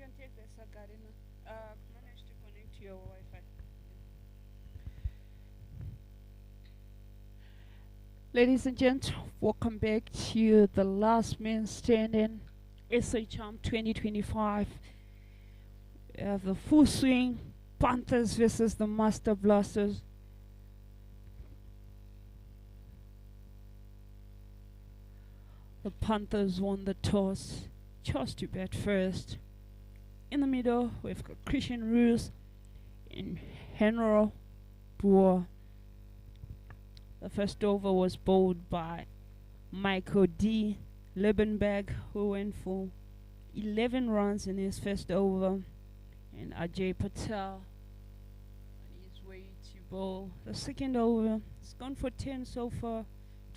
can take this, Garina. Manage to connect to your Wi-Fi. Ladies and gents, welcome back to the Last Man Standing SHM 2025. We have the full swing Panthers versus the Master Blasters. The Panthers won the toss, chose to bat first. In the middle, we've got Christian Roos and Henry Boer. The first over was bowled by Michael D. Liebenberg, who went for 11 runs in his first over, and Ajay Patel on his way to bowl the second over. It's gone for 10 so far.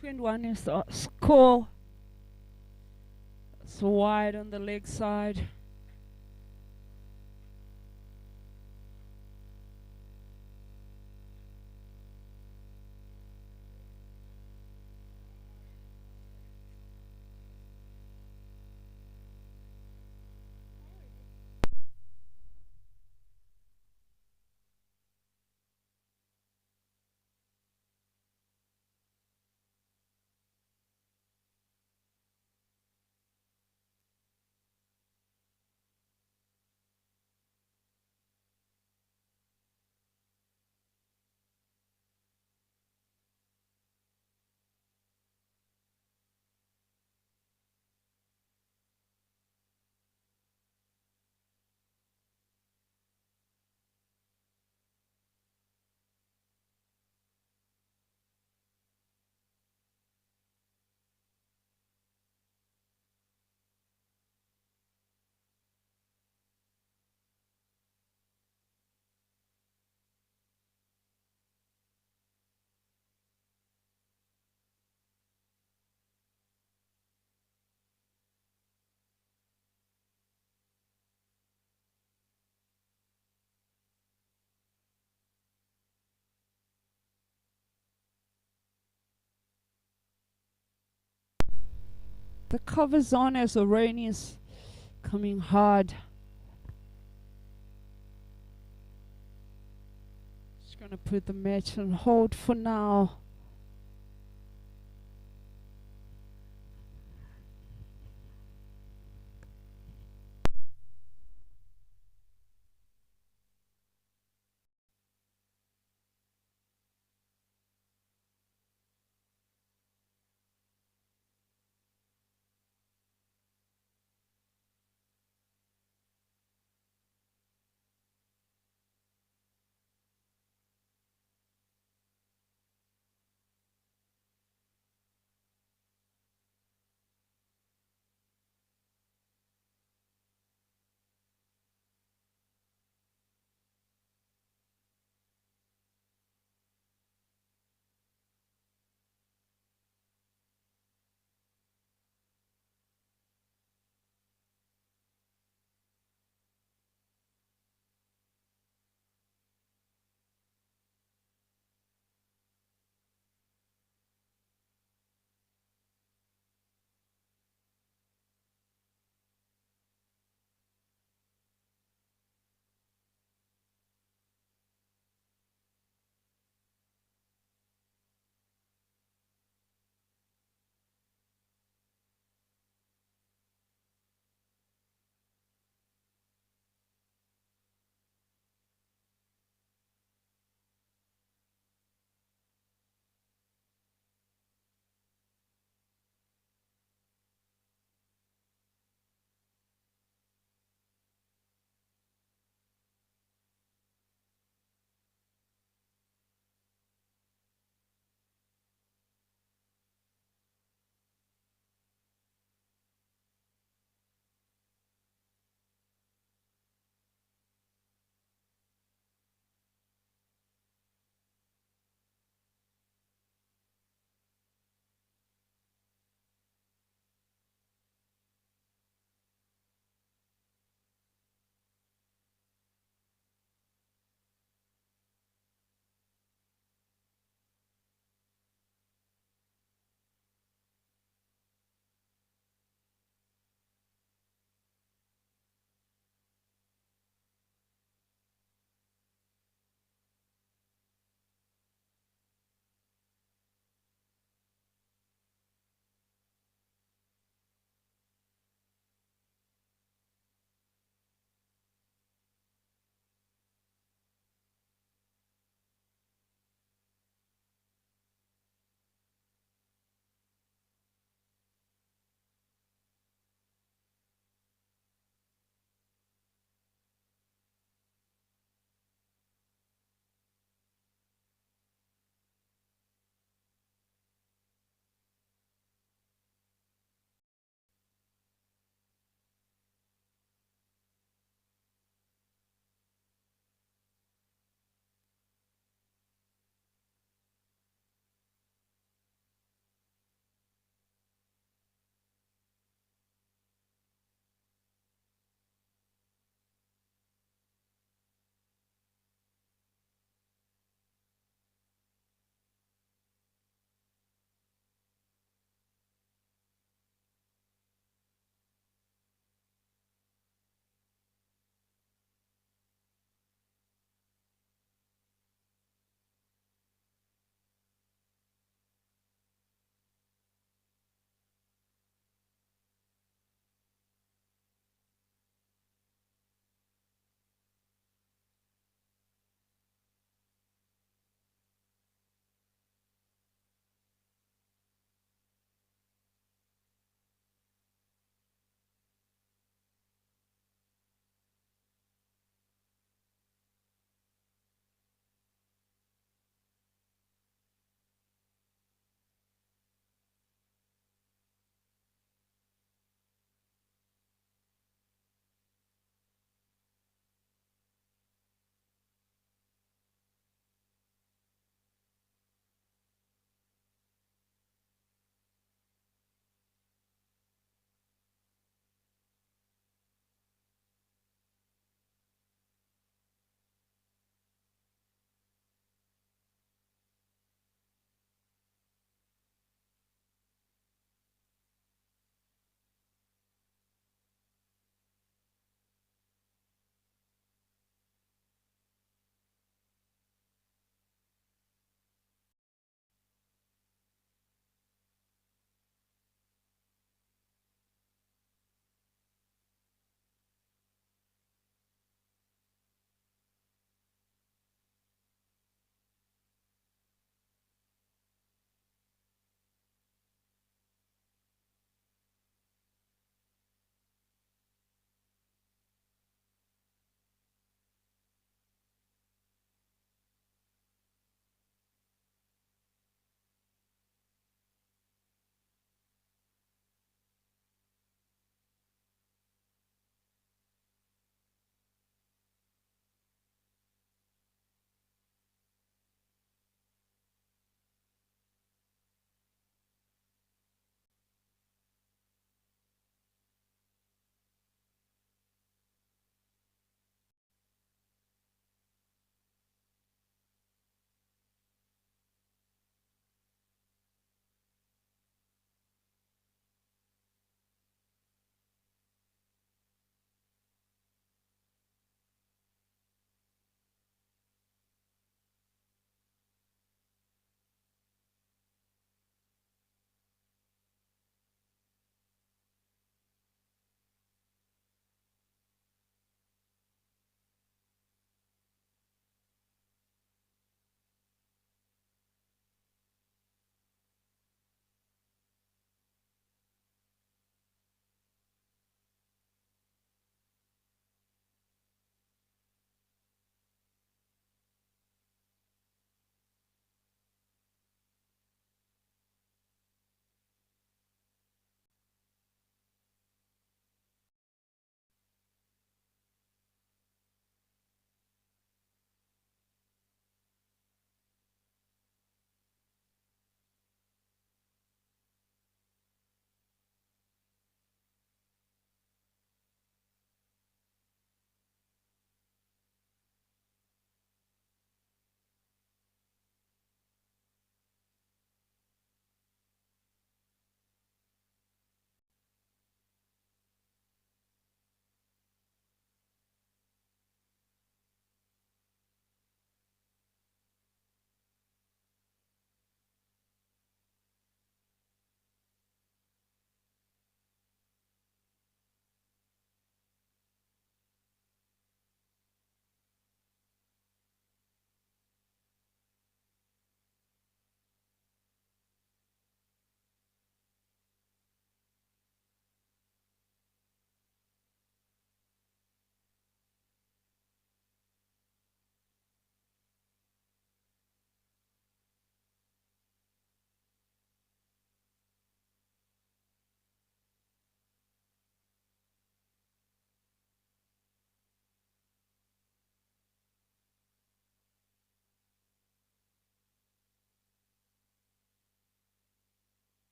21 is the score. It's wide on the leg side. The cover's on as the rain is coming hard. Just gonna put the match on hold for now.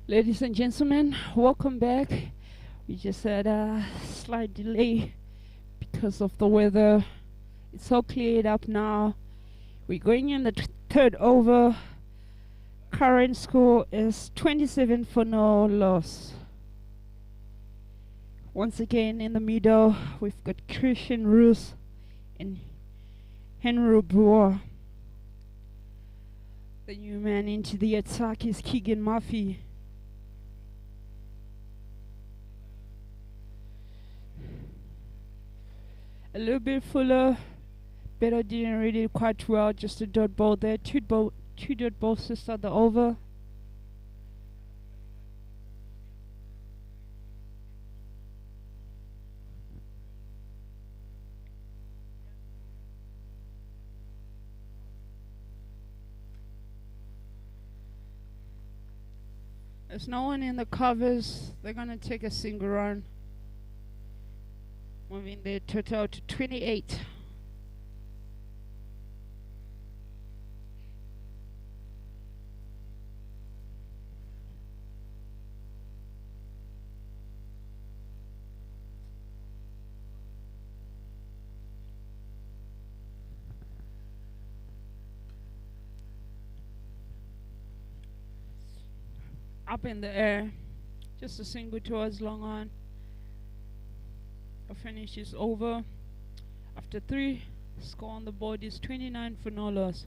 Ladies and gentlemen, welcome back. We just had a slight delay because of the weather. It's all cleared up now. We're going in the third over. Current score is 27 for no loss. Once again in the middle, we've got Christian Roos and Henry Brewer. The new man into the attack is Keegan Murphy. A little bit fuller. Better didn't read it quite well. Just a dot ball there. Two dot balls to start the over. There's no one in the covers. They're gonna take a single run. Moving their total to 28. Up in the air. Just a single towards long on. The finish is over. After 3, score on the board is 29 for no loss.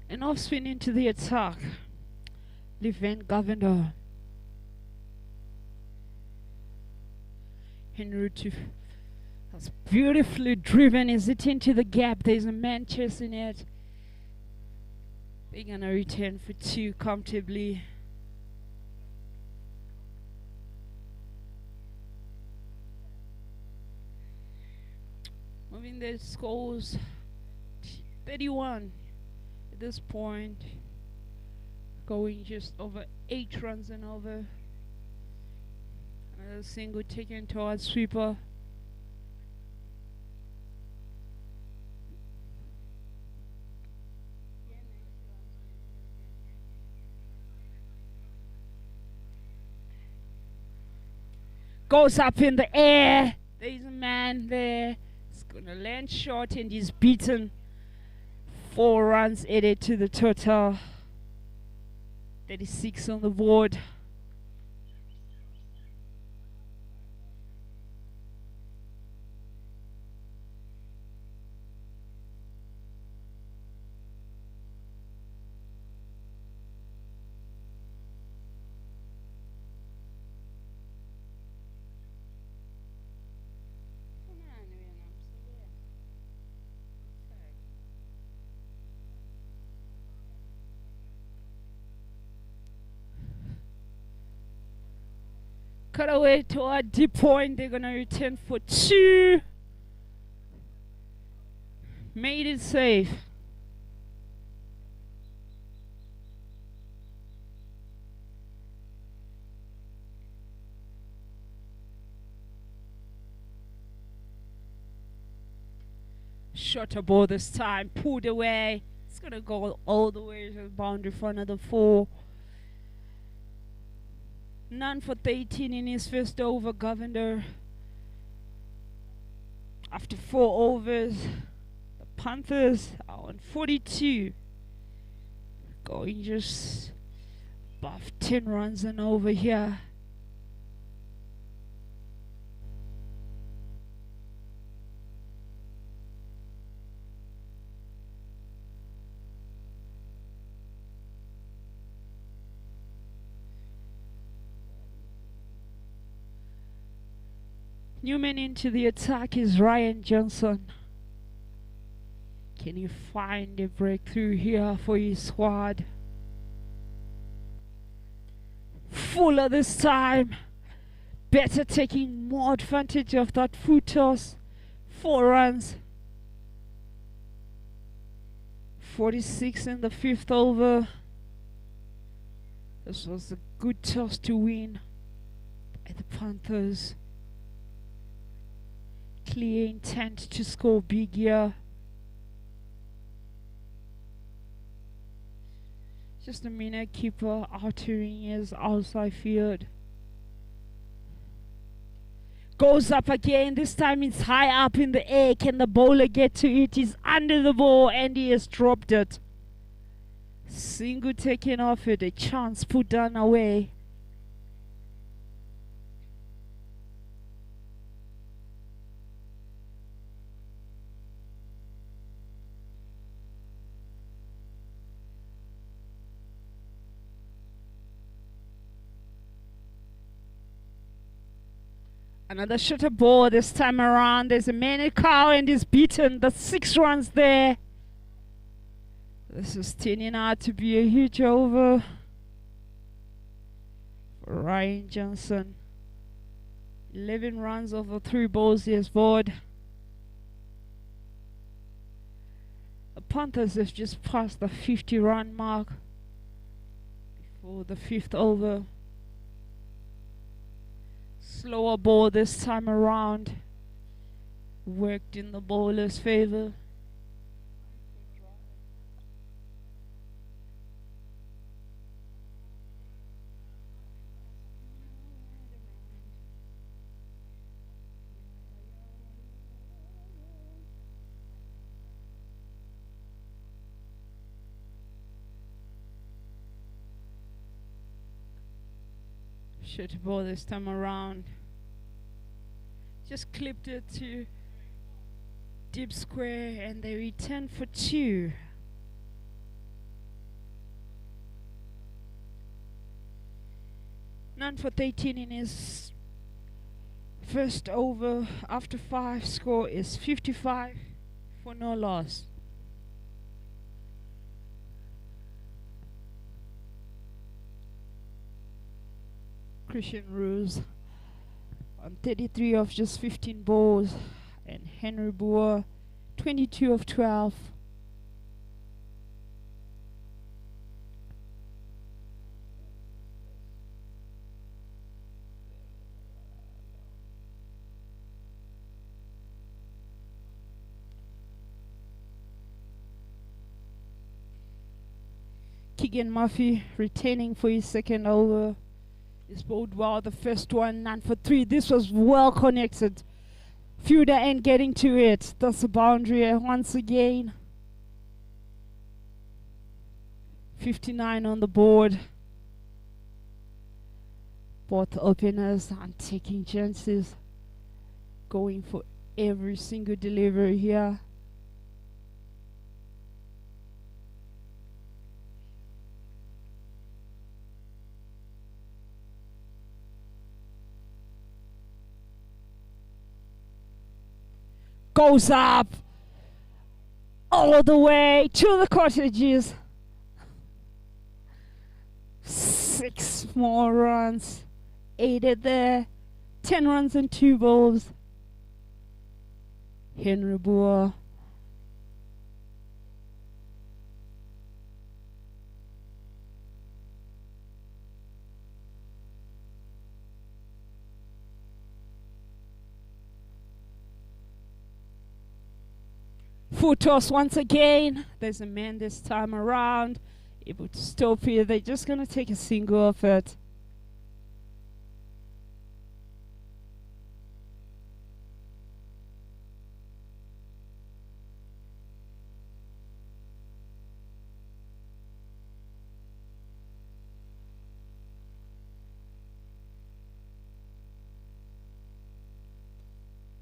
And off spin into the attack. Levan Governor. Henry that's beautifully driven. Is it into the gap? There's a man chasing it. They're gonna return for 2 comfortably. Moving their scores 31 at this point. Going just over 8 runs and over. Another single taken towards sweeper. Goes up in the air. There's a man there. It's gonna land short and he's beaten. 4 runs added to the total. 36 on the board. Cut away to a deep point. They're gonna return for 2. Made it safe. Shot a ball this time. Pulled away. It's gonna go all the way to the boundary for another 4. None for 13 in his first over, Governor. After 4 overs, the Panthers are on 42. Going just above 10 runs and over here. Newman into the attack is Ryan Johnson. Can he find a breakthrough here for his squad? Fuller this time. Better taking more advantage of that foot toss. 4 runs. 46 in the 5th over. This was a good toss to win by the Panthers. Clear intent to score big here. Just a minute keeper altering his outside field. Goes up again. This time it's high up in the air. Can the bowler get to it? He's under the ball and he has dropped it. Single taken off it. A chance put down away. Another shorter ball this time around. There's a man in cow and he's beaten. The 6 runs there. This is turning out to be a huge over for Ryan Johnson. 11 runs over 3 balls he has bowled. The Panthers have just passed the 50-run mark before the 5th over. Slower ball this time around. Worked in the bowler's favor. Short ball this time around. Just clipped it to deep square and they return for 2. None for 13 in his first over. After 5, score is 55 for no loss. Christian Ruse on 33 of just 15 balls, and Henry Boer 22 of 12. Keegan Murphy retaining for his second over. Is bowled well. The first one, none for 3. This was well connected. Fielder ain't getting to it. That's a boundary once again. 59 on the board. Both openers are taking chances. Going for every single delivery here. Goes up all the way to the cottages. 6 more runs aided there. 10 runs and 2 balls. Henry Boer. Full toss once again. There's a man this time around. Able to stop here. They're just going to take a single off it.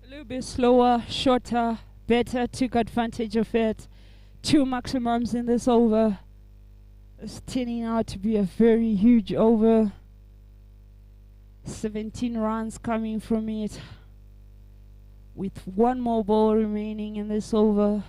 A little bit slower, shorter. Better took advantage of it. 2 maximums in this over. It's turning out to be a very huge over. 17 runs coming from it. With 1 more ball remaining in this over.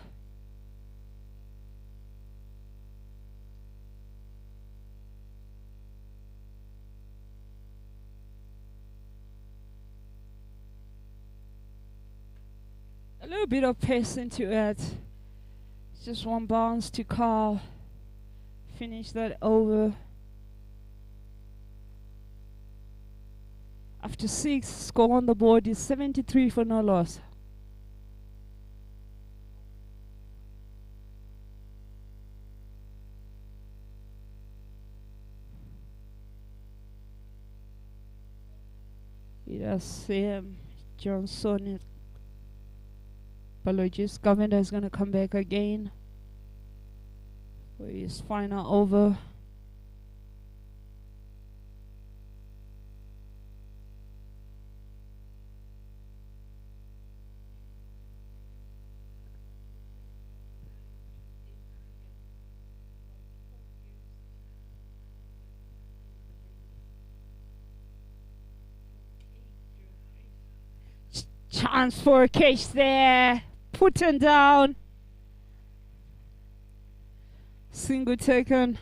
little bit of pace into it. Just one bounce to call. Finish that over. After 6, score on the board is 73 for no loss. It has Johnson. Apologies, Governor is going to come back again for his final over. Chance for a catch there. Putting down. Single taken.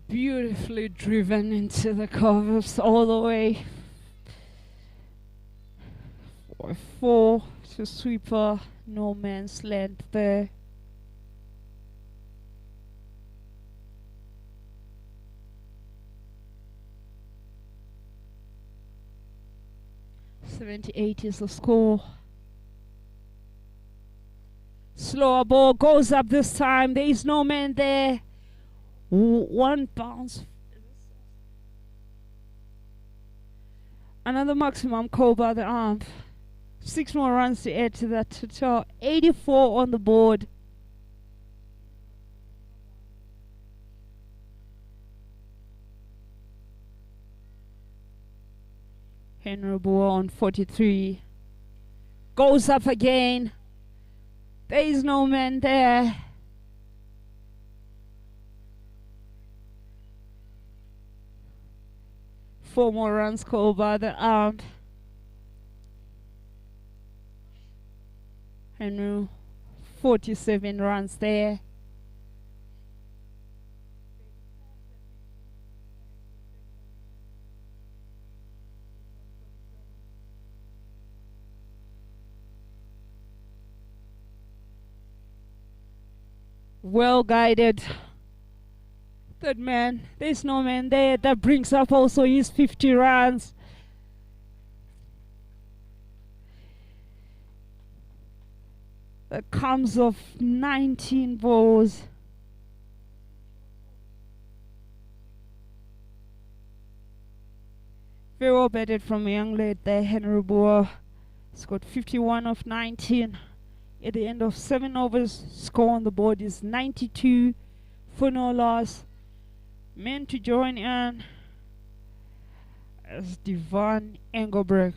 Beautifully driven into the covers all the way. 4 to sweeper, no man's land there. .78 is the score. Slower ball goes up this time. There is no man there. One bounce. Another maximum call by the ump. 6 more runs to add to that total. 84 on the board. Henry Boer on 43. Goes up again. There is no man there. Four more runs called by the ump. Henry, 47 runs there. Well guided. Third man, there's no man there. That brings up also his 50 runs. That comes off 19 balls. Very well batted from a young lad there, Henry Boer. Scored 51 of 19. At the end of 7 overs, score on the board is 92 for no loss. Men to join in as Devon Engelberg.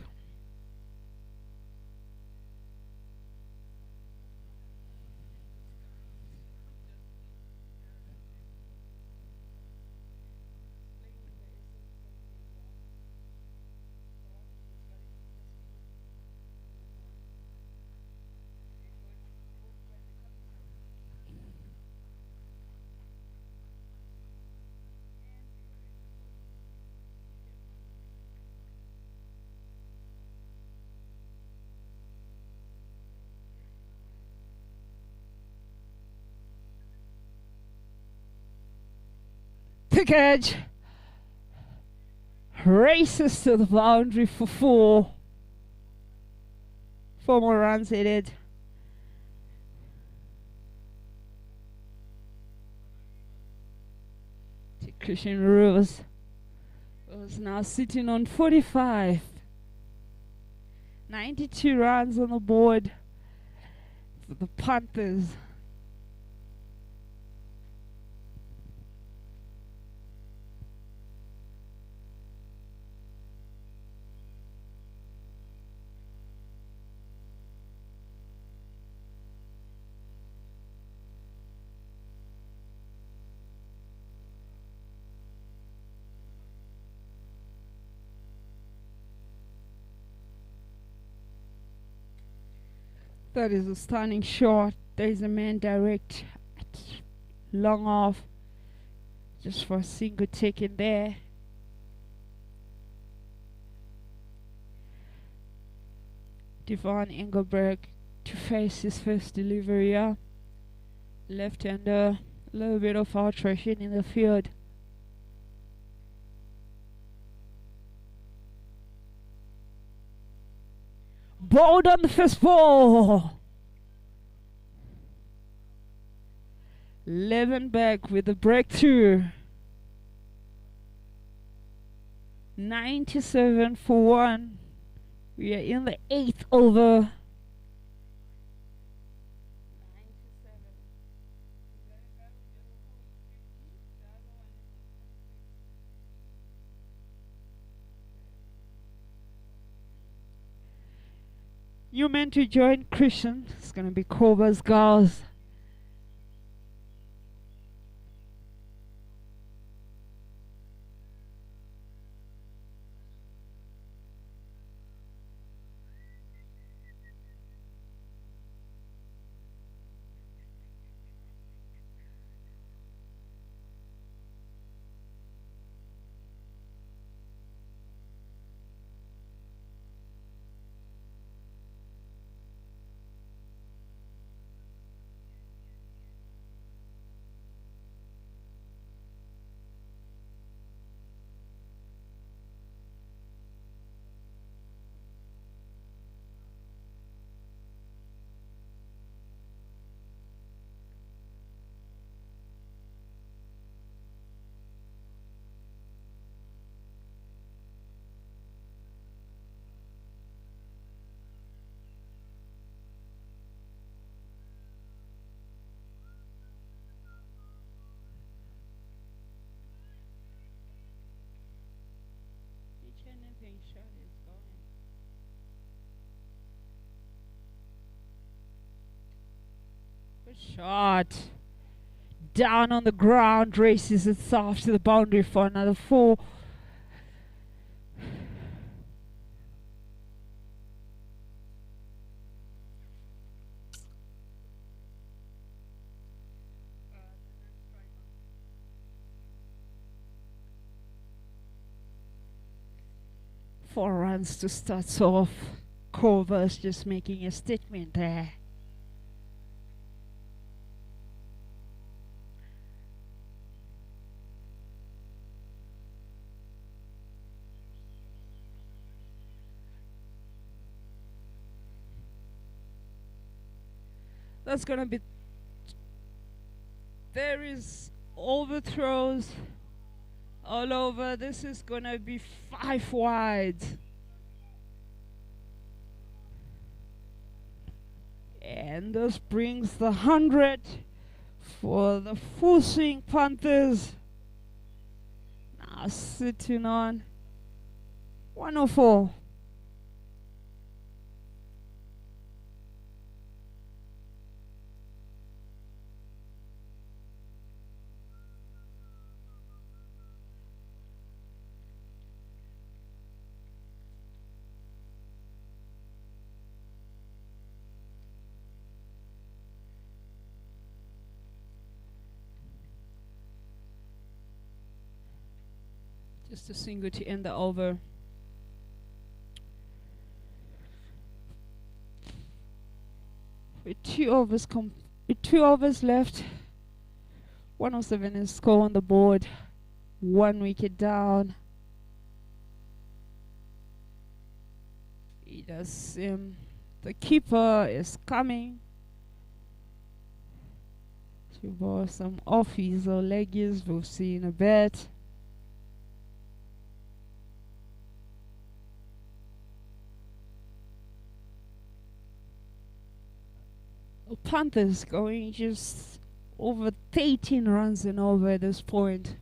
Thick edge. Races to the boundary for 4. 4 more runs headed. To Christian Rose. Was now sitting on 45. 92 runs on the board for the Panthers. That is a stunning shot. There is a man direct at long off. Just for a single take in there. Devon Engelberg to face his first delivery. Left-hander, a little bit of alteration in the field. Bowled on the first ball. Levenberg with the breakthrough. 97 for 1. We are in the 8th over. New man to join Christian. It's going to be Cobra's Gals. Good shot. Down on the ground, races itself to the boundary for another 4. Four runs to start off. Corvus just making a statement there. That's gonna be. There is overthrows all over. This is gonna be 5 wide. And this brings the 100 for the full swing Panthers. Now sitting on 104. Just a single to end the over. With 2 overs left, 107 is score on the board. 1 wicket down. It does seem the keeper is coming to bowl some offies or leggies. We'll see in a bit. Panthers going just over 13 runs and over at this point.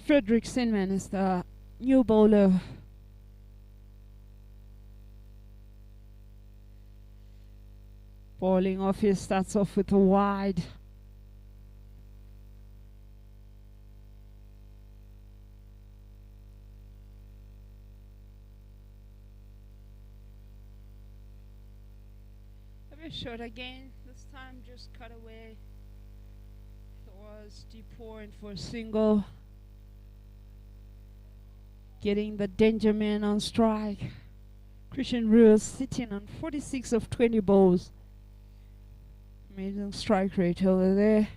Frederick Sinman is the new bowler. Bowling off, he starts off with a wide. Reverse shot again. This time just cut away. It was deep point for a single. Getting the danger man on strike. Christian Rules sitting on 46 of 20 balls. Amazing strike rate over there.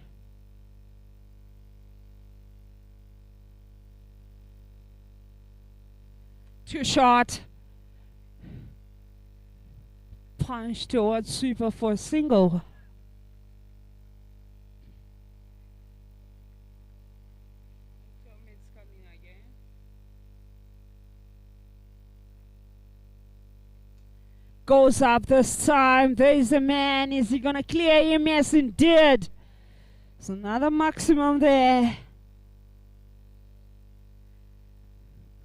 Two shot. Punch towards sweeper for a single. Goes up this time. There's a man. Is he gonna clear him? Yes, indeed. It's another maximum there.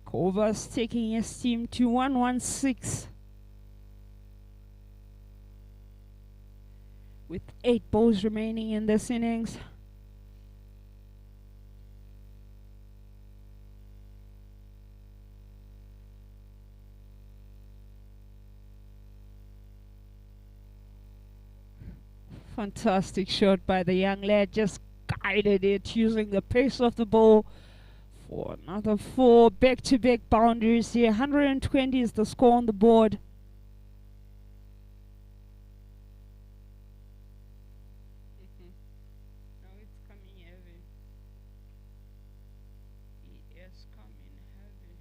Kovas taking his team to 116. With 8 balls remaining in this innings. Fantastic shot by the young lad. Just guided it using the pace of the ball for another 4 back-to-back boundaries here. 120 is the score on the board. Now it's coming heavy. It is coming heavy.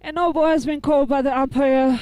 An no ball has been called by the umpire.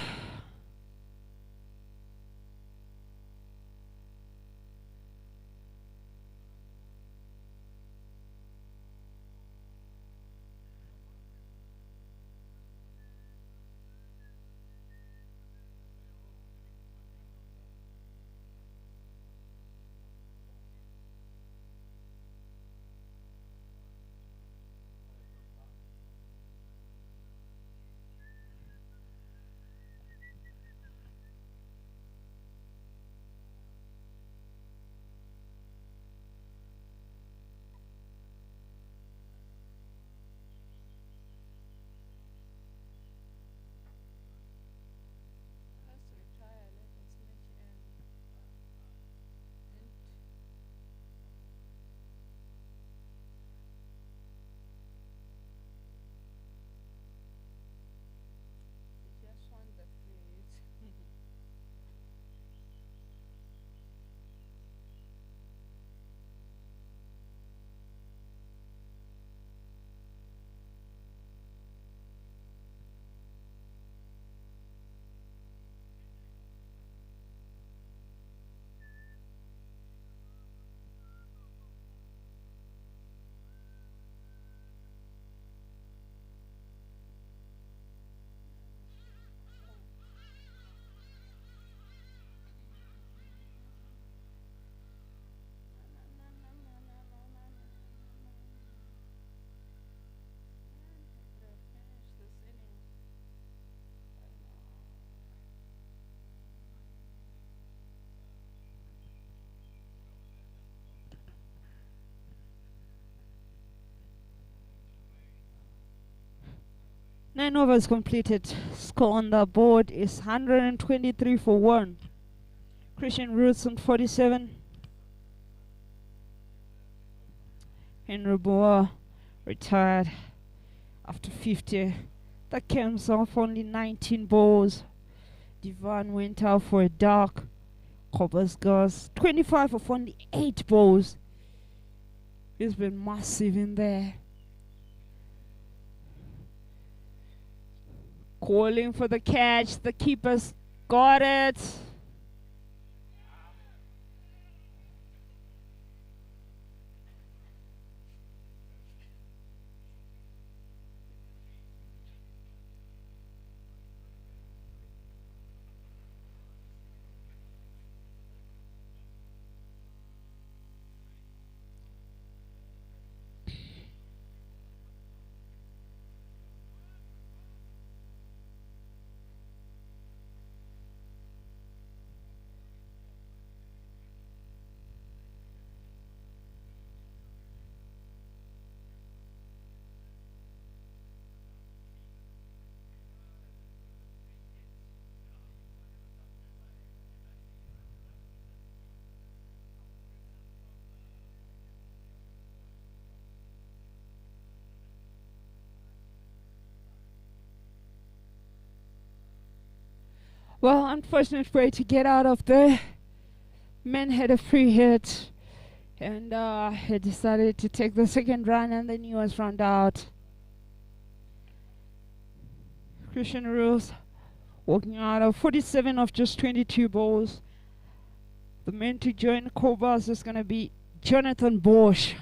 Nine overs completed. Score on the board is 123 for 1. Christian Roots on 47. Henry Boer retired after 50. That comes off only 19 balls. Divan went out for a dark. Cobbles goes 25 of only 8 balls. He's been massive in there. Calling for the catch. The keeper's got it. Well, unfortunate way to get out of there. Man had a free hit and he decided to take the second run and then he was run out. Christian Rules walking out of 47 of just 22 balls. The man to join Kovas is going to be Jonathan Bosch.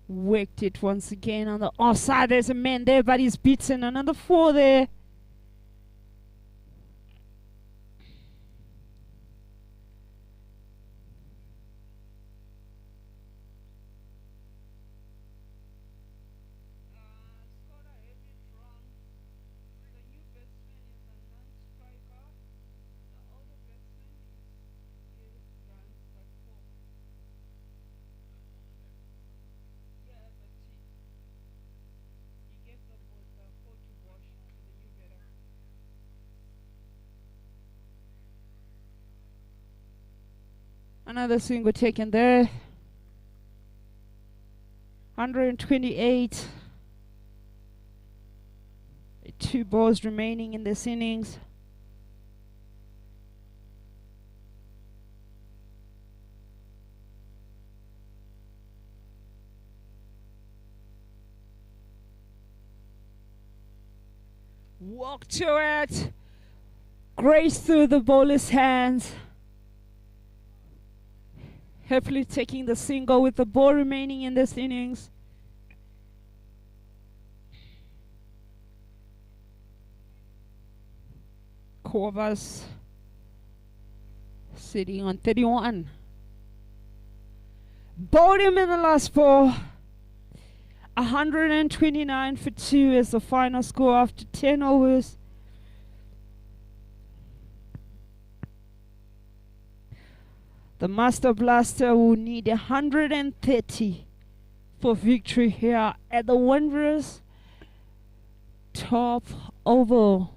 Worked it once again on the offside. There's a man there, but he's beaten. Another 4 there. Another single taken there. 128. 2 balls remaining in this innings. Walk to it. Grace through the bowler's hands. Happily taking the single with the ball remaining in this innings. Kovas sitting on 31. Bowled him in the last ball. 129 for 2 is the final score after 10 overs. The Master Blaster will need 130 for victory here at the Wanderers Top Oval.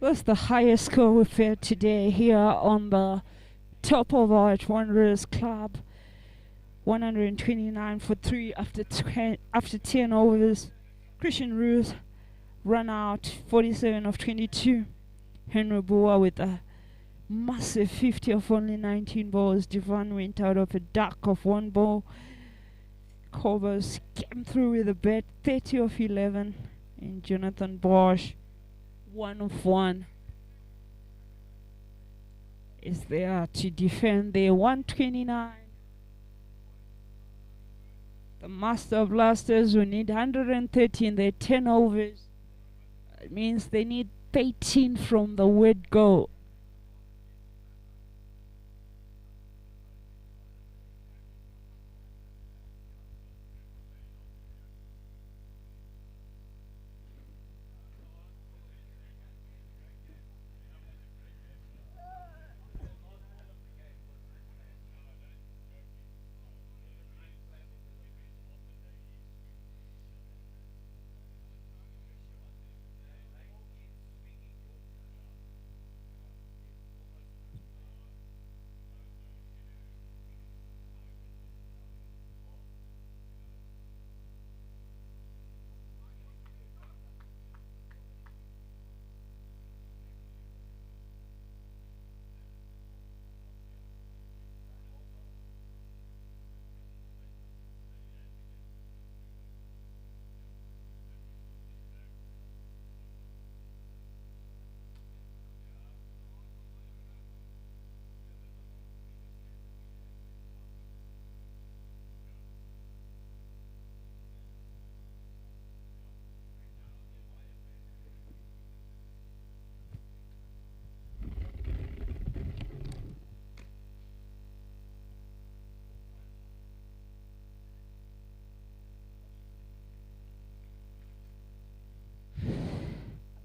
That's the highest score we've had today here on the top of our Wanderers Club. 129 for 3 after 10 overs. Christian Ruth run out 47 of 22. Henry Boa with a massive 50 of only 19 balls. Divan went out of a duck of 1 ball. Cobers came through with a bat 30 of 11. And Jonathan Bosch 1 of 1 is there to defend their 129. The Master Blasters will need 130 in their 10 overs. It means they need 13 from the word go.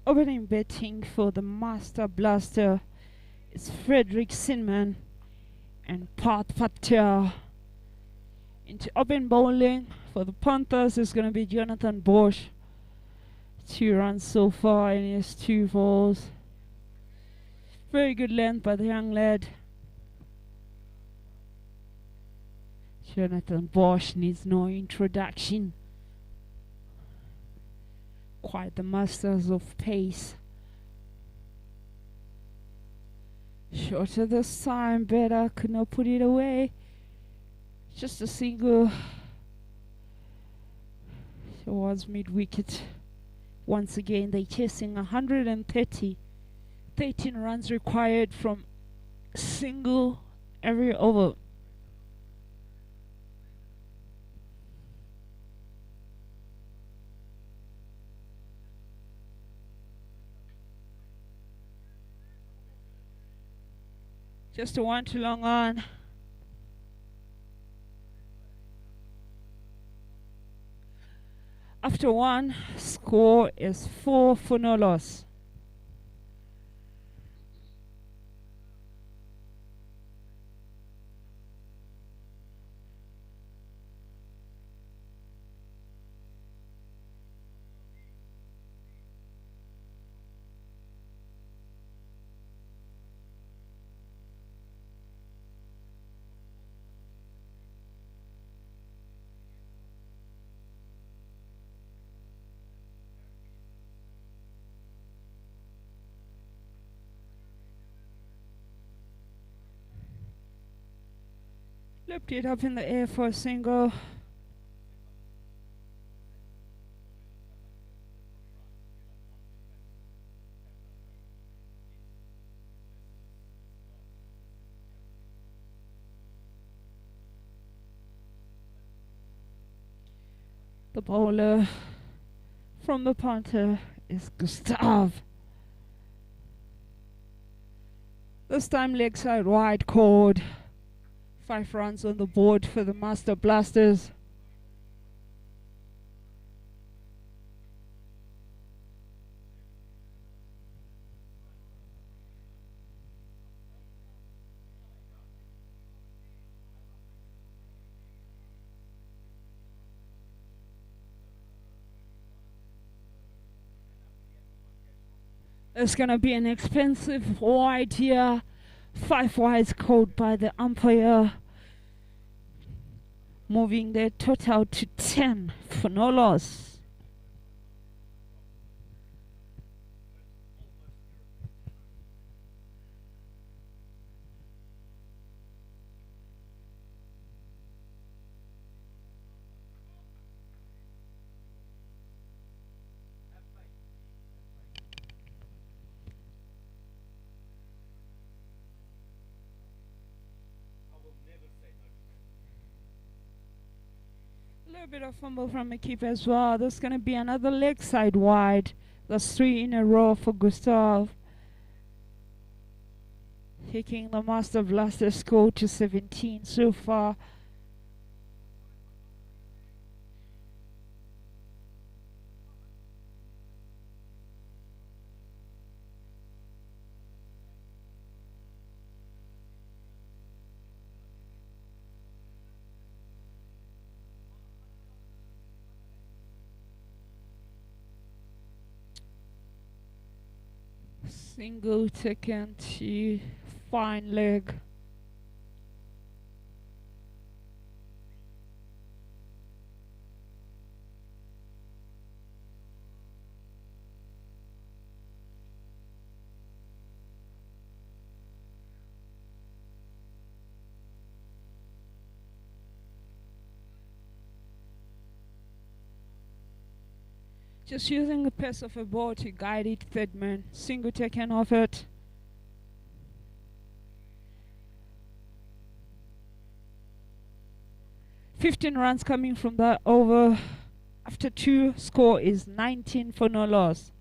Opening batting for the Master Blaster is Frederick Sinman and Pat Patel. Into open bowling for the Panthers is going to be Jonathan Bosch. 2 runs so far in his 2 balls. Very good length by the young lad. Jonathan Bosch needs no introduction. Quite the masters of pace. Shorter this time, better, could not put it away. Just a single towards mid-wicket. Once again, they're chasing 130. 13 runs required from single every over. Just a 1 too long on. After 1, score is 4 for no loss. Flipped it up in the air for a single. The bowler from the Panther is Gustav. This time leg side wide chord. 5 runs on the board for the Master Blasters. It's gonna be an expensive wide here. 5 wides called by the umpire, moving the total to 10 for no loss. A little bit of fumble from the keeper as well. There's going to be another leg side wide. That's 3 in a row for Gustav. Taking the Master Blaster score to 17 so far. Single taken to fine leg. Just using the pace of a ball to guide it, third man. Single taken off it. "15 runs coming from that over. After 2, score is 19 for no loss.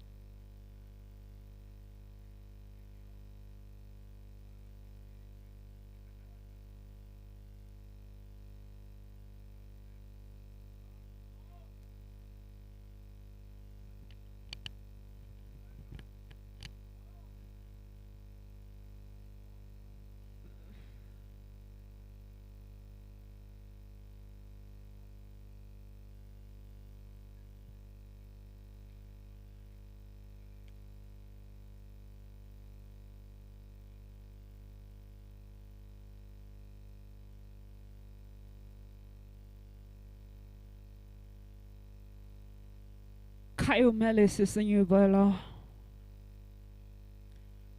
Kyle Mellis is the new bowler.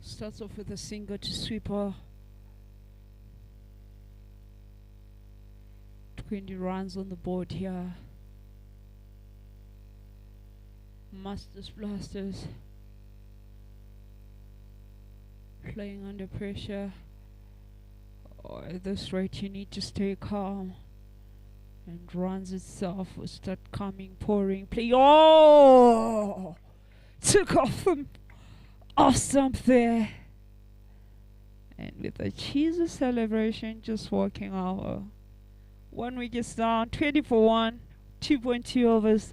Starts off with a single to sweeper. 20 runs on the board here. Masters Blasters playing under pressure. Or at this rate you need to stay calm. And runs itself will start coming, pouring, play. Oh! Took off from off stump there. And with a cheesy celebration, just walking over. 1 wicket down, 20 for 1, 2.2 overs.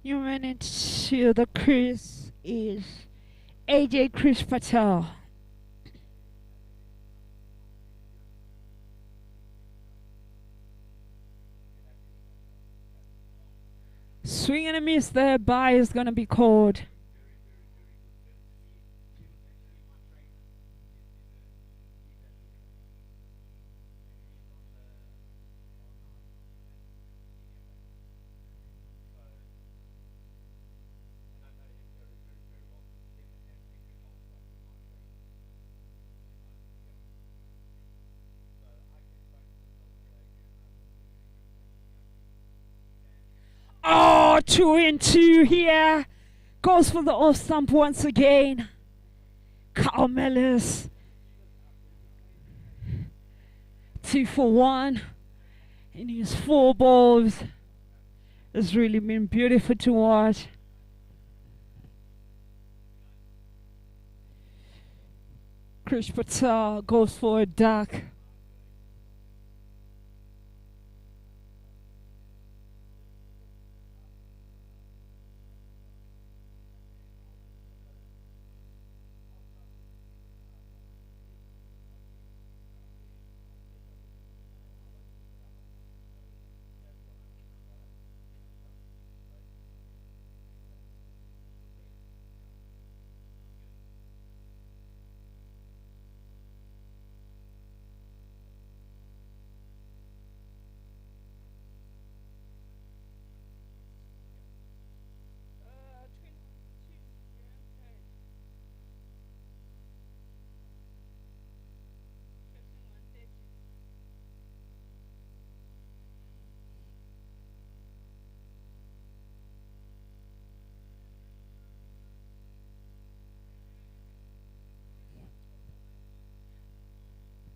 New man into the crease is AJ Chris Patel. Swing and a miss there. Bye is going to be called. Oh, 2-2 here. Goes for the off stump once again. Carl Mellis. 2-for-1 in his 4 balls. It's really been beautiful to watch. Krish Patel goes for a duck.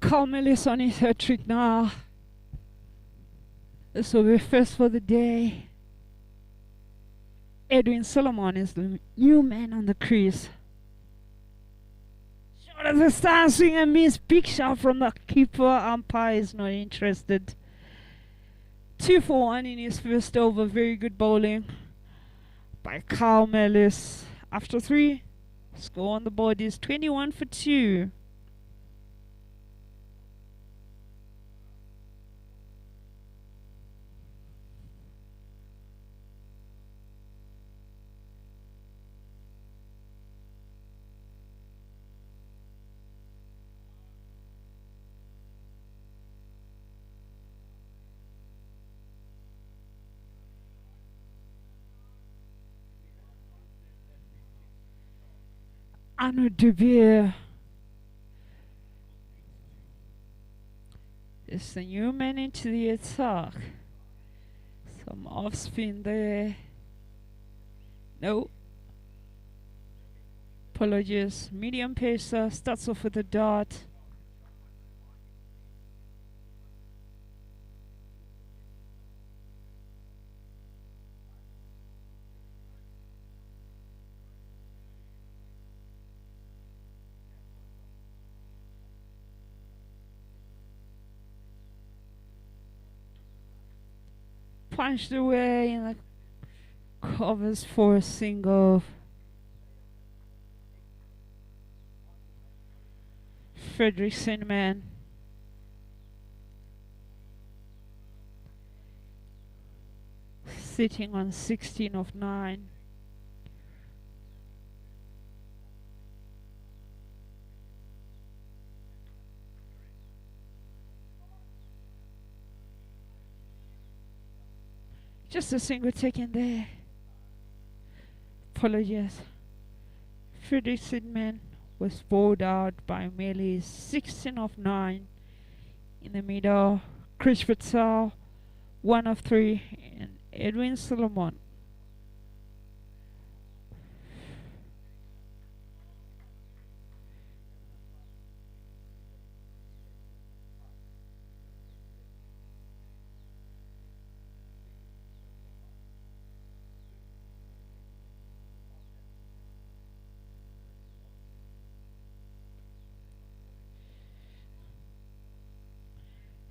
Carmel is on his hat trick now. This will be first for the day. Edwin Solomon is the new man on the crease. Shot at the stand, swing and miss. Big shot from the keeper. Umpire is not interested. 2-for-1 in his first over. Very good bowling by Carl Mellis. After 3, score on the board is 21-for-2. Anu De Beer is the new man into the attack. Some off spin there. No. Apologies. Medium pacer starts off with a dot. Punched away in the covers for a single. Frederick Sinman. Sitting on 16 of 9. Just a single taken there. Apologies. Frederick Sidman was bowled out by merely 16 of 9. In the middle, Krish Patel, 1 of 3, and Edwin Solomon.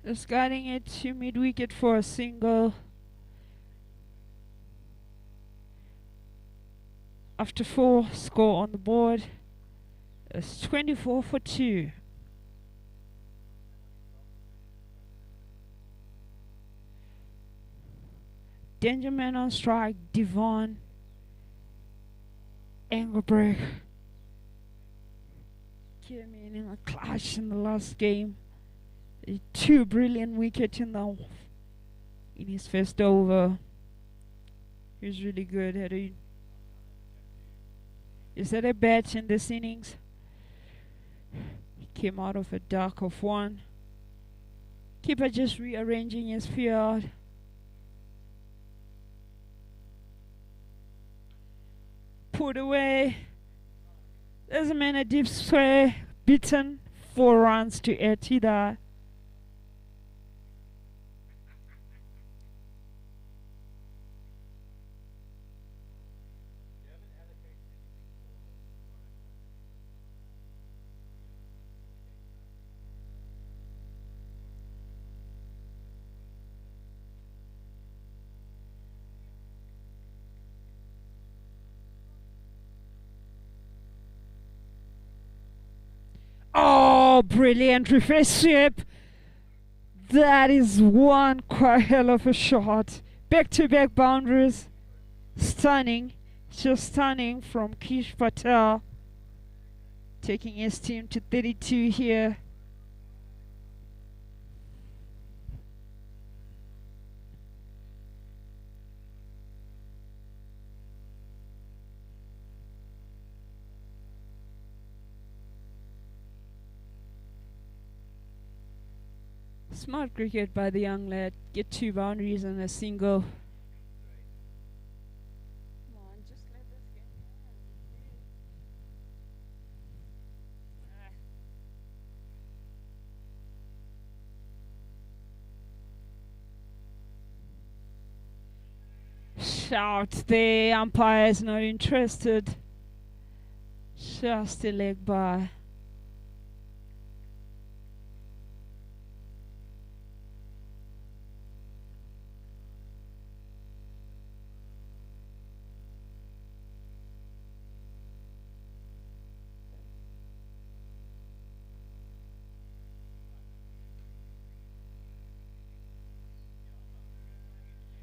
Just guiding it to mid-wicket for a single. After 4, score on the board is 24-for-2. Danger man on strike, Devon Engelbrecht came in a clash in the last game. 2 brilliant wickets in his first over. He was really good. Is that a batch in this innings? He came out of a duck of 1. Keeper just rearranging his field. put away. There's a man at deep square, beaten 4 runs to Etida. Oh, brilliant reverse sweep. That is one quite hell of a shot. Back-to-back boundaries. Stunning. Just stunning from Kish Patel. Taking his team to 32 here. Smart cricket by the young lad. Get 2 boundaries and a single. Come on, just let this game on. Shout, the umpire is not interested. Just a leg by.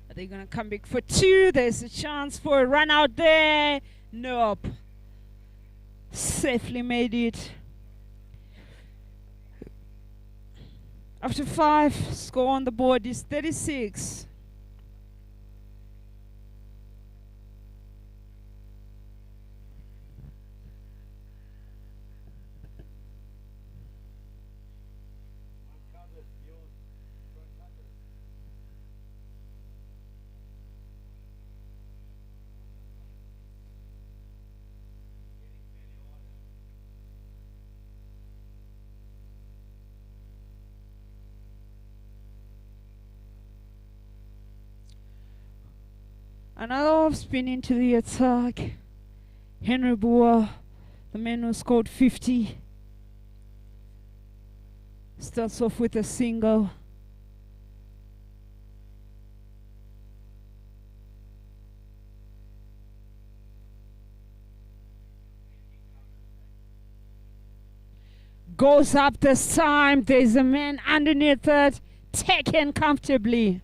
Are they going to come back for 2? There's a chance for a run out there. Nope. Safely made it. After 5, score on the board is 36. Another off spin into the attack. Henry Boer, the man who scored 50, starts off with a single. Goes up this time. There's a man underneath it, taken comfortably.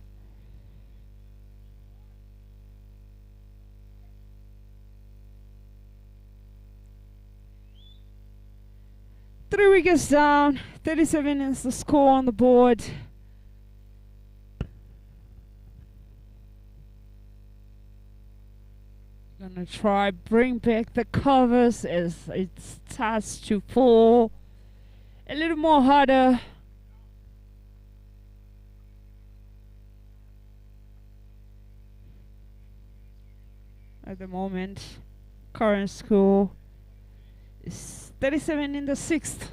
Three wickets down, 37 is the score on the board. Gonna try bring back the covers as it starts to fall a little more harder. At the moment, current score is 37 in the 6th.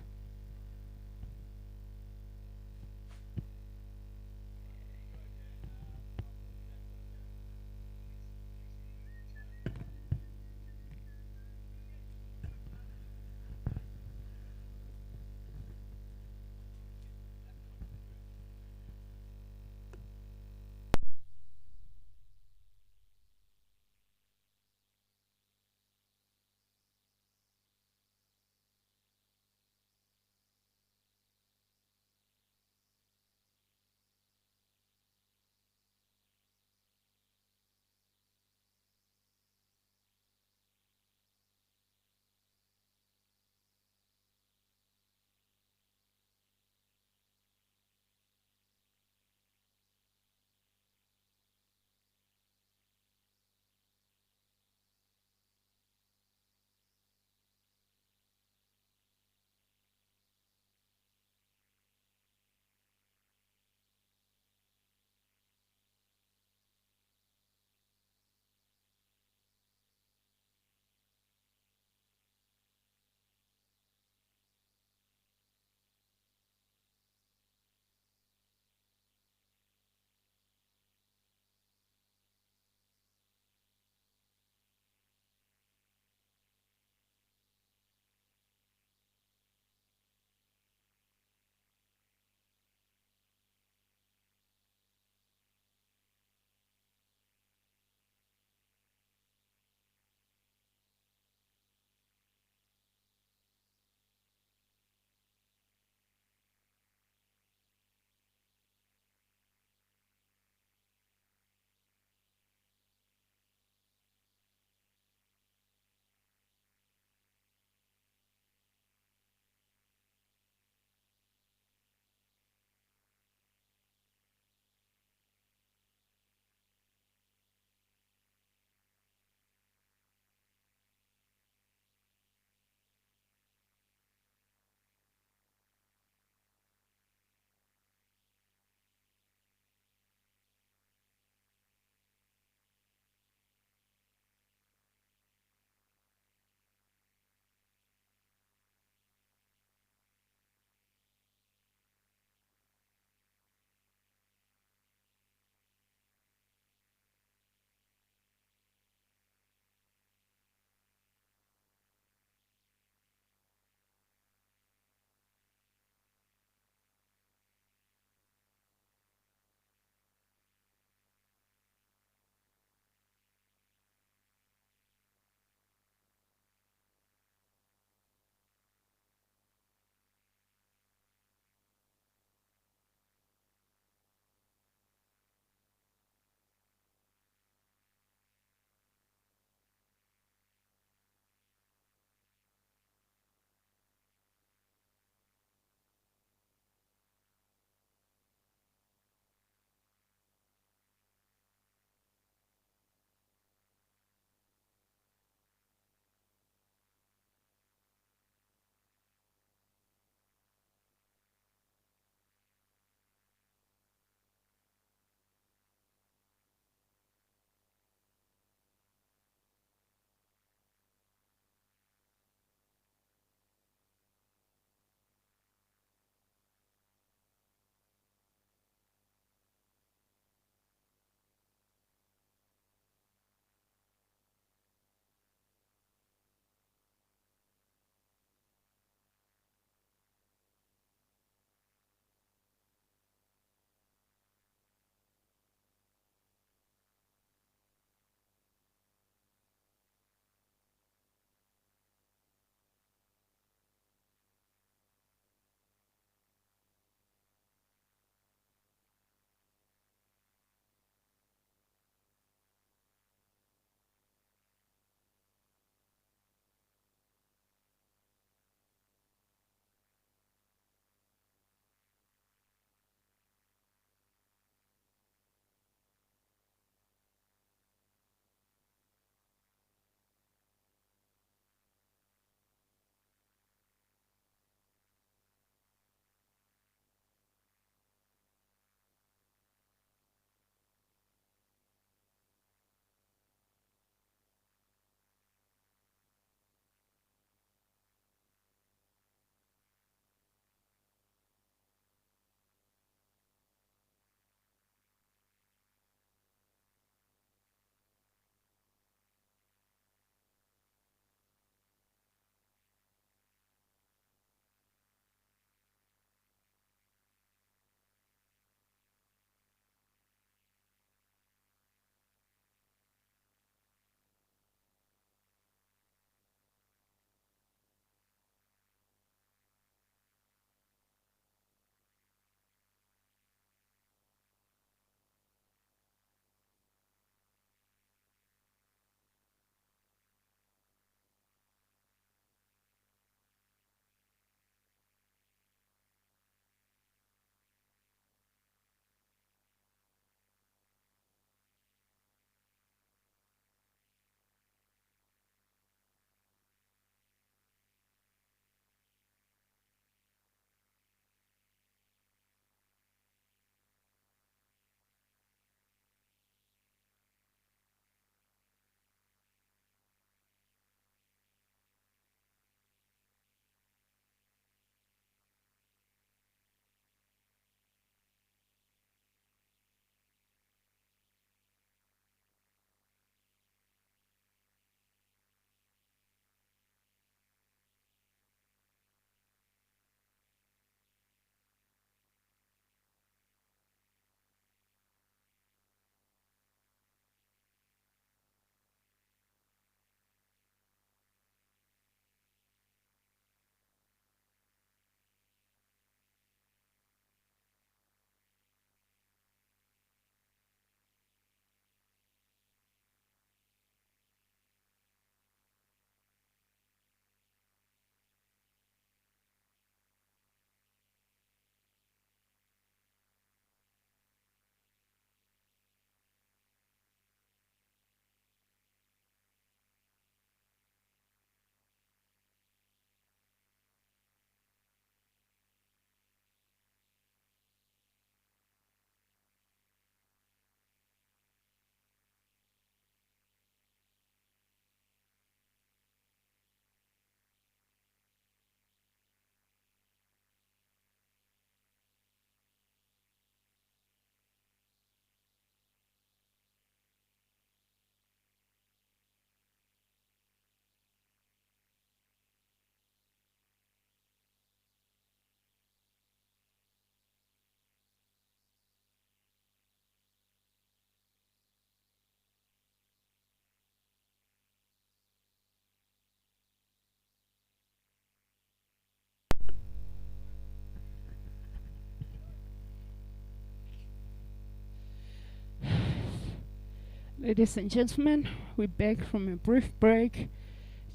Ladies and gentlemen, we're back from a brief break.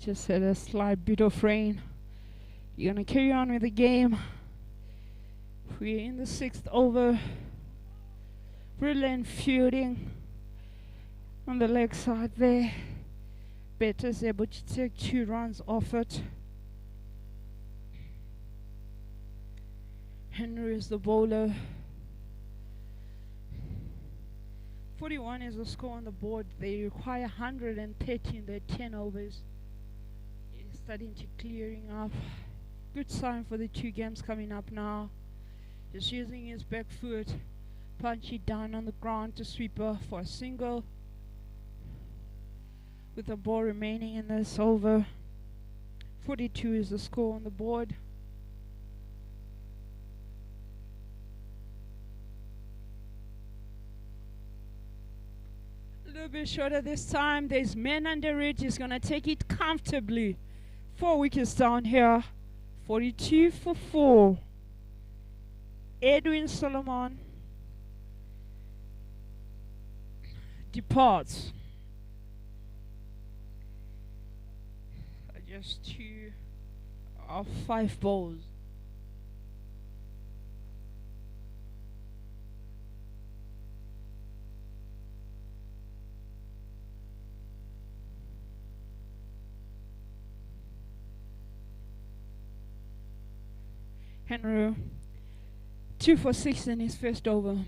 Just had a slight bit of rain. You're gonna carry on with the game. We're in the sixth over. Brilliant fielding on the leg side there. Better's able to take 2 runs off it. Henry is the bowler. 41 is the score on the board. They require 130 in their 10 overs. It's starting to clearing up. Good sign for the 2 games coming up now. Just using his back foot. Punch it down on the ground to sweeper for a single. With the ball remaining in this over. 42 is the score on the board. A little bit shorter this time. There's men under it. He's going to take it comfortably. 4 wickets down here. 42 for 4. Edwin Solomon departs. Just 2 of 5 balls. Henry 2 for 6 in his first over.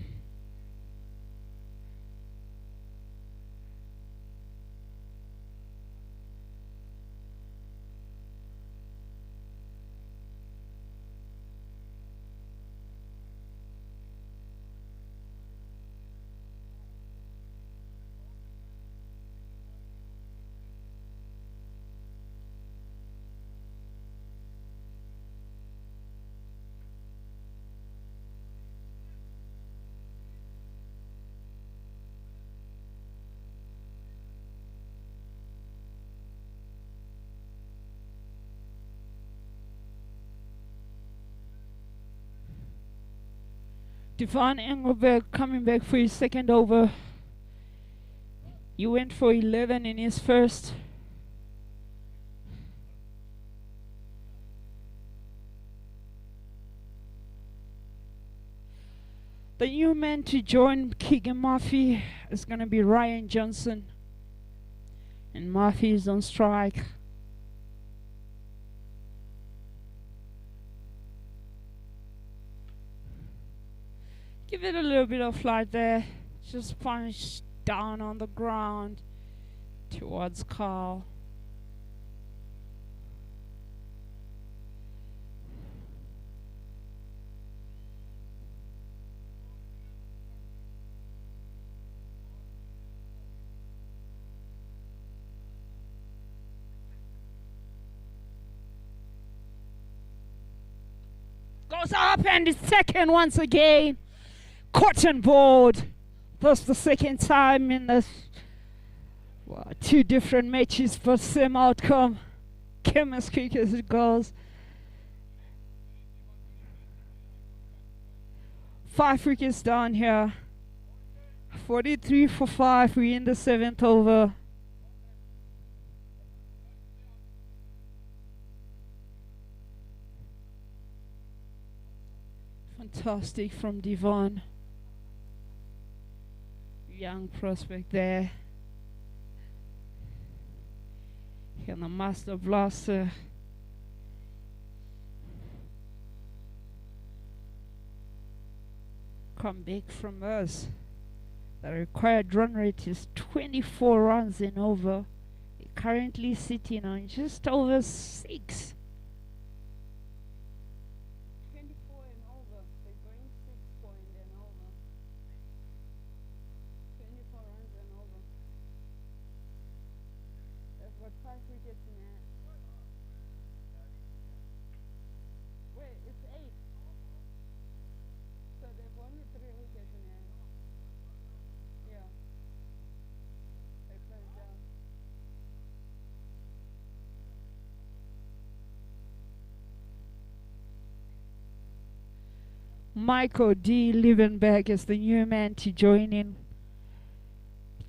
Devon Engelberg coming back for his second over. He went for 11 in his first. The new man to join Keegan Murphy is going to be Ryan Johnson. And Murphy is on strike. Give it a little bit of flight there. Just punch down on the ground towards Carl. Goes up and it's second once again. Cotton board. That's the second time in the 2 different matches for same outcome. Came as quick as it goes. 5 wickets down here. 43 for 5. We're in the 7th over. Fantastic from Devon. Young prospect there. And the master blaster. Come back from us. The required run rate is 24 runs and over. Currently sitting on just over 6. 24 and over. They're going 6 point and over. 24 runs and over. They've got 5 wickets in hand. Wait, it's 8. So they've only 3 wickets in hand. Yeah. They play it down. Michael D. Liebenberg is the new man to join in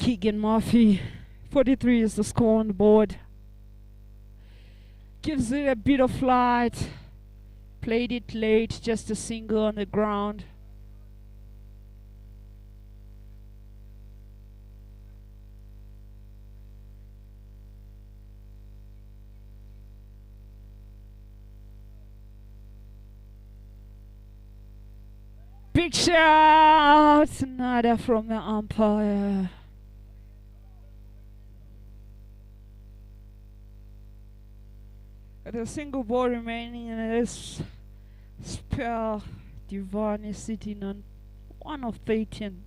Keegan Murphy. 43 is the score on the board. Gives it a bit of flight. Played it late, just a single on the ground. Big shout! Nada from the umpire. With a single ball remaining in this spell, Devon is sitting on 1 of 13.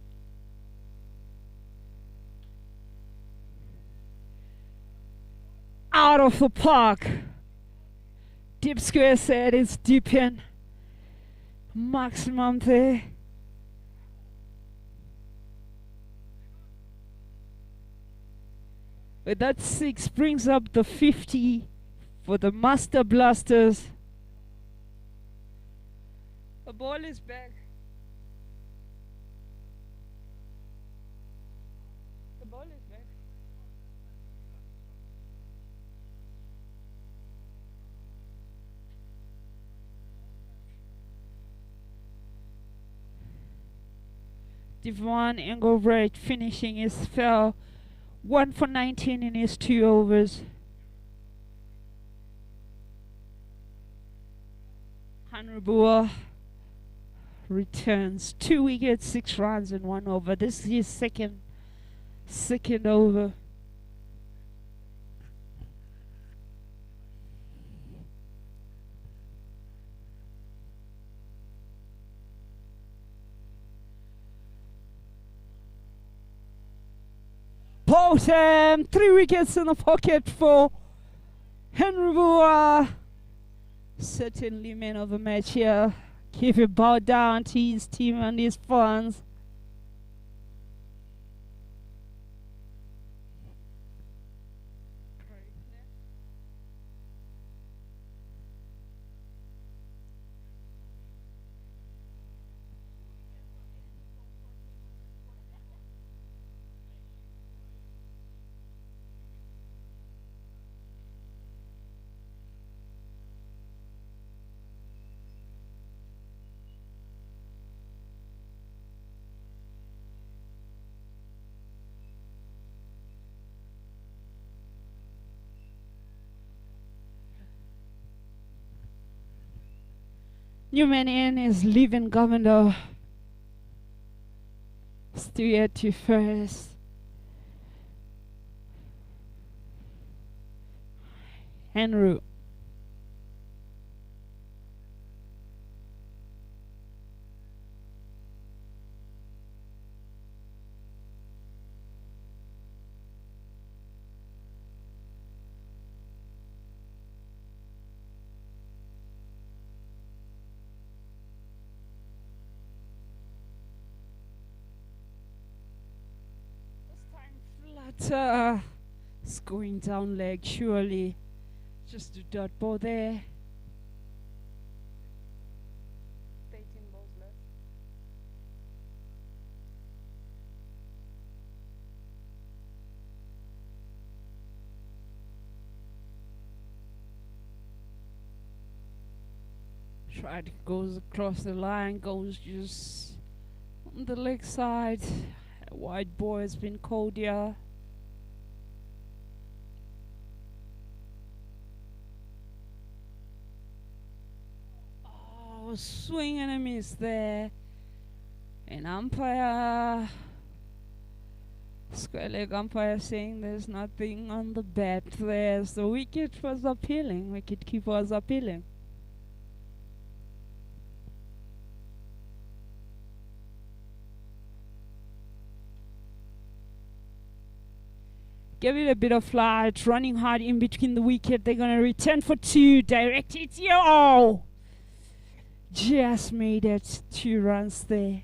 Out of the park. Deep square said it's deep in. Maximum there. But that 6 brings up the 50 for the Master Blasters. The ball is back. The ball is back. Devon Engelbreit finishing his spell. 1 for 19 in his 2 overs. Hanrabua returns 2 wickets, 6 runs and 1 over. This is his second over. Potem, 3 wickets in the pocket for Hanrabua. Certainly man of the match here. Keep it bowed down to his team and his fans. Newman in is leaving Governor. Still at to first. Henry. It's going down leg, surely. Just a dot ball there. 18 balls left. Tried, goes across the line, goes just on the leg side. A wide ball has been called here. Swing and a miss there. An umpire, square leg umpire, saying there's nothing on the bat there. So wicket was appealing. Wicket keeper was appealing. Give it a bit of flight, running hard in between the wicket. They're gonna return for 2. Direct it. Yo! Just made it 2 runs there.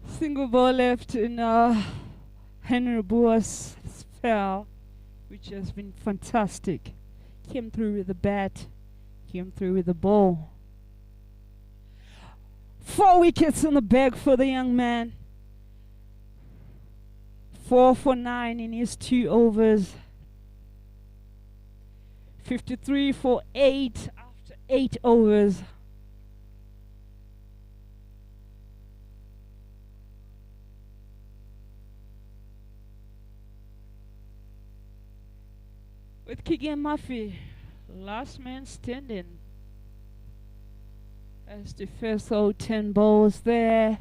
Single ball left in Henry Boas spell. which has been fantastic. Came through with the bat, came through with the ball. 4 wickets in the bag for the young man. 4 for 9 in his 2 overs. 53 for 8 after 8 overs. With Keegan Murphy, last man standing. As the first 10 balls there.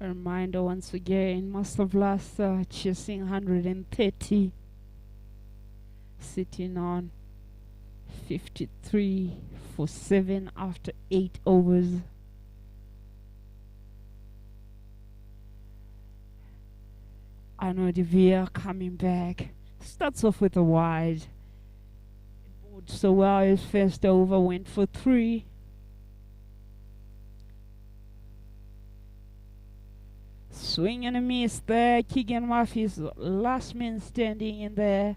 A reminder once again, Master Blaster chasing 130, sitting on 53 for 7 after 8 overs. I know De Vere coming back. Starts off with a wide. It bowled so well, his first over went for 3. Swing and a miss there. Keegan Murphy's last man standing in there.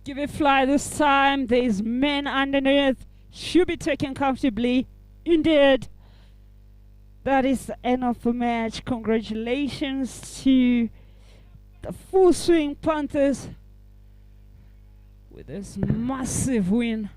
Give it fly this time. There's men underneath. Should be taken comfortably. Indeed. That is the end of the match. Congratulations to the full swing Panthers with this massive win.